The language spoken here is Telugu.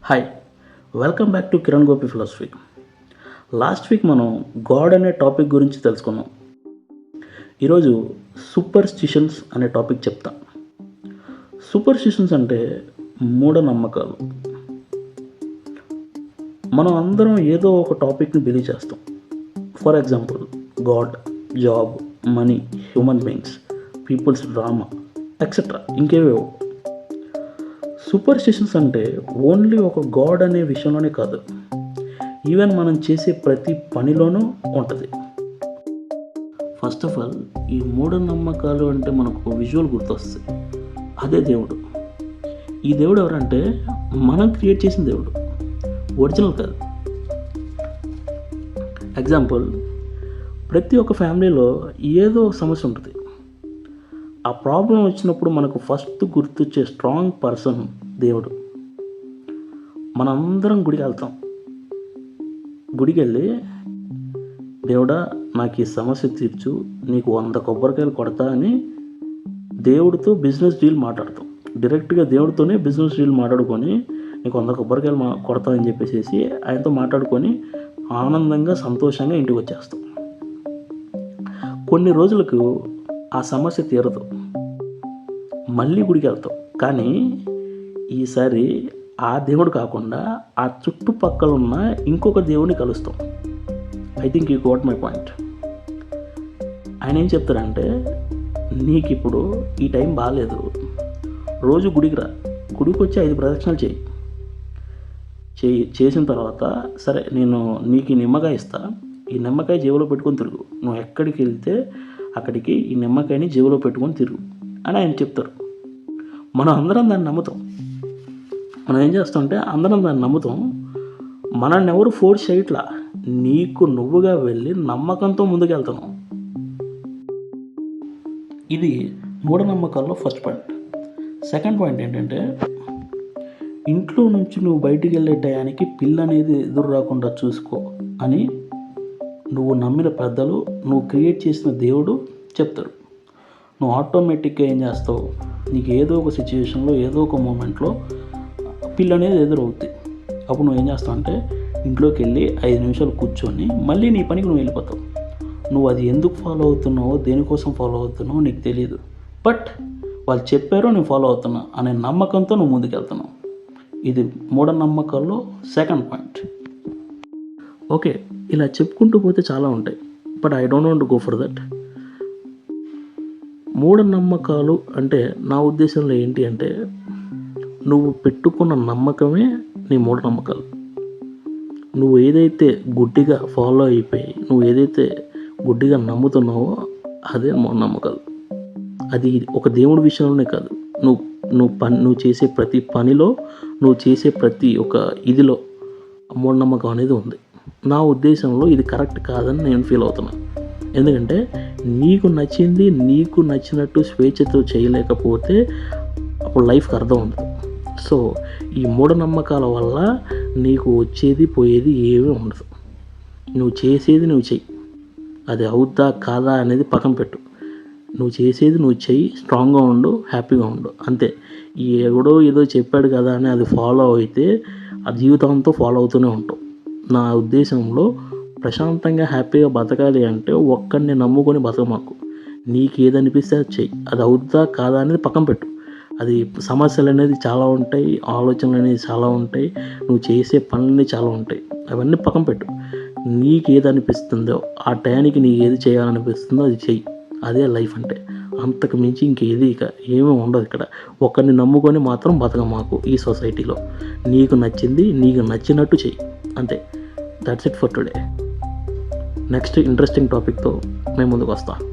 Hi, welcome back to Kiran Gopi philosophy. Last week మనం గాడ్ అనే టాపిక్ గురించి తెలుసుకున్నాం. ఈరోజు సూపర్స్టిషన్స్ అనే టాపిక్ చెప్తా. సూపర్స్టిషన్స్ అంటే మూఢనమ్మకాలు. మనం అందరం ఏదో ఒక టాపిక్ని బిలీవ్ చేస్తాం. For example God, job, money, human beings, peoples drama etcetera ఇంకేవేవో. సూపర్స్టిషన్స్ అంటే ఓన్లీ ఒక గాడ్ అనే విషయంలోనే కాదు, ఈవెన్ మనం చేసే ప్రతి పనిలోనూ ఉంటుంది. ఫస్ట్ ఆఫ్ ఆల్ ఈ మూఢనమ్మకాలు అంటే మనకు విజువల్ గుర్తొస్తుంది. అదే దేవుడు. ఈ దేవుడు ఎవరంటే మనం క్రియేట్ చేసిన దేవుడు, ఒరిజినల్ కాదు. ఎగ్జాంపుల్, ప్రతి ఒక్క ఫ్యామిలీలో ఏదో సమస్య ఉంటుంది. ఆ ప్రాబ్లం వచ్చినప్పుడు మనకు ఫస్ట్ గుర్తొచ్చే స్ట్రాంగ్ పర్సన్ దేవుడు. మనందరం గుడికి వెళ్తాం. గుడికి వెళ్ళి, దేవుడా నాకు ఈ సమస్య తీర్చు, నీకు 100 కొబ్బరికాయలు కొడతా అని దేవుడితో బిజినెస్ డీల్ మాట్లాడతాం. డైరెక్ట్గా దేవుడితోనే బిజినెస్ డీల్ మాట్లాడుకొని నీకు 100 కొబ్బరికాయలు కొడతా అని చెప్పేసి ఆయనతో మాట్లాడుకొని ఆనందంగా సంతోషంగా ఇంటికి వచ్చేస్తాం. కొన్ని రోజులకు ఆ సమస్య తీరదు, మళ్ళీ గుడికి వెళ్తాం. కానీ ఈసారి ఆ దేవుడు కాకుండా ఆ చుట్టుపక్కల ఉన్న ఇంకొక దేవుడిని కలుస్తాం. I think you got my point. ఆయన ఏం చెప్తారంటే, నీకు ఇప్పుడు ఈ టైం బాగాలేదు, రోజు గుడికి రా, గుడికి వచ్చి 5 ప్రదక్షిణలు చేసిన తర్వాత సరే నేను నీకు ఈ నిమ్మకాయ ఇస్తా, ఈ నిమ్మకాయ జేబులో పెట్టుకొని తిరుగు, నువ్వు ఎక్కడికి వెళ్తే అక్కడికి ఈ నిమ్మకాయని జేబులో పెట్టుకొని తిరుగు అని ఆయన చెప్తారు. మనం అందరం దాన్ని నమ్ముతాం. మనం ఏం చేస్తామంటే అందరం దాన్ని నమ్ముతాం. మనల్ని ఎవరు ఫోర్స్ చేయట్లా, నీకు నువ్వుగా వెళ్ళి నమ్మకంతో ముందుకు వెళ్తున్నాం. ఇది మూఢనమ్మకాల్లో ఫస్ట్ పాయింట్. సెకండ్ పాయింట్ ఏంటంటే, ఇంట్లో నుంచి నువ్వు బయటికి వెళ్ళే టయానికి పిల్ల అనేది ఎదురు రాకుండా చూసుకో అని నువ్వు నమ్మిన పెద్దలు, నువ్వు క్రియేట్ చేసిన దేవుడు చెప్తారు. నువ్వు ఆటోమేటిక్గా ఏం చేస్తావు, నీకు ఏదో ఒక సిచ్యువేషన్లో ఏదో ఒక మూమెంట్లో పిల్ల అనేది ఎదురవుతుంది. అప్పుడు నువ్వు ఏం చేస్తావు అంటే ఇంట్లోకి వెళ్ళి 5 నిమిషాలు కూర్చొని మళ్ళీ నీ పనికి నువ్వు వెళ్ళిపోతావు. నువ్వు అది ఎందుకు ఫాలో అవుతున్నావో, దేనికోసం ఫాలో అవుతున్నావో నీకు తెలియదు. బట్ వాళ్ళు చెప్పారో నేను ఫాలో అవుతున్నా అనే నమ్మకంతో నువ్వు ముందుకెళ్తున్నావు. ఇది మూఢనమ్మకాల్లో సెకండ్ పాయింట్. ఓకే, ఇలా చెప్పుకుంటూ పోతే చాలా ఉంటాయి, but I don't want to go for that. మూఢనమ్మకాలు అంటే నా ఉద్దేశంలో ఏంటి అంటే, నువ్వు పెట్టుకున్న నమ్మకమే నీ మూఢనమ్మకాలు. నువ్వు ఏదైతే గుడ్డిగా ఫాలో అయిపోయి, నువ్వు ఏదైతే గుడ్డిగా నమ్ముతున్నావో అదే మూఢనమ్మకాలు. అది ఒక దేవుడి విషయంలోనే కాదు, నువ్వు చేసే ప్రతి పనిలో, నువ్వు చేసే ప్రతి ఒక్క ఇదిలో మూఢనమ్మకం అనేది ఉంది. నా ఉద్దేశంలో ఇది కరెక్ట్ కాదని నేను ఫీల్ అవుతున్నాను. ఎందుకంటే నీకు నచ్చింది నీకు నచ్చినట్టు స్వేచ్ఛతో చేయలేకపోతే అప్పుడు లైఫ్కి అర్థం ఉండదు. సో ఈ మూఢనమ్మకాల వల్ల నీకు వచ్చేది పోయేది ఏమీ ఉండదు. నువ్వు చేసేది నువ్వు చెయ్యి, అది అవుద్దా కాదా అనేది పక్కన పెట్టు. నువ్వు చేసేది నువ్వు చెయ్యి, స్ట్రాంగ్గా ఉండు, హ్యాపీగా ఉండు, అంతే. ఎవడో ఏదో చెప్పాడు కదా అని అది ఫాలో అయితే ఆ జీవితంతో ఫాలో అవుతూనే ఉంటావు. నా ఉద్దేశంలో ప్రశాంతంగా హ్యాపీగా బతకాలి అంటే ఒక్కడిని నమ్ముకొని బతకమాకు. నీకు ఏదనిపిస్తే అది చెయ్యి, అది అవుద్దా కాదా అనేది పక్కన పెట్టు. అది సమస్యలు అనేది చాలా ఉంటాయి, ఆలోచనలు అనేది చాలా ఉంటాయి, నువ్వు చేసే పనులన్నీ చాలా ఉంటాయి, అవన్నీ పక్కన పెట్టు. నీకు ఏది అనిపిస్తుందో ఆ టైంకి నీకు ఏది చేయాలనిపిస్తుందో అది చెయ్యి. అదే లైఫ్ అంటే. అంతకు మించి ఇంకేది ఇక ఏమీ ఉండదు ఇక్కడ. ఒకరిని నమ్ముకొని మాత్రం బతకమాకు ఈ సొసైటీలో. నీకు నచ్చింది నీకు నచ్చినట్టు చెయ్యి, అంతే. That's it for today. Next interesting టాపిక్తో మేము ముందుకు వస్తాను.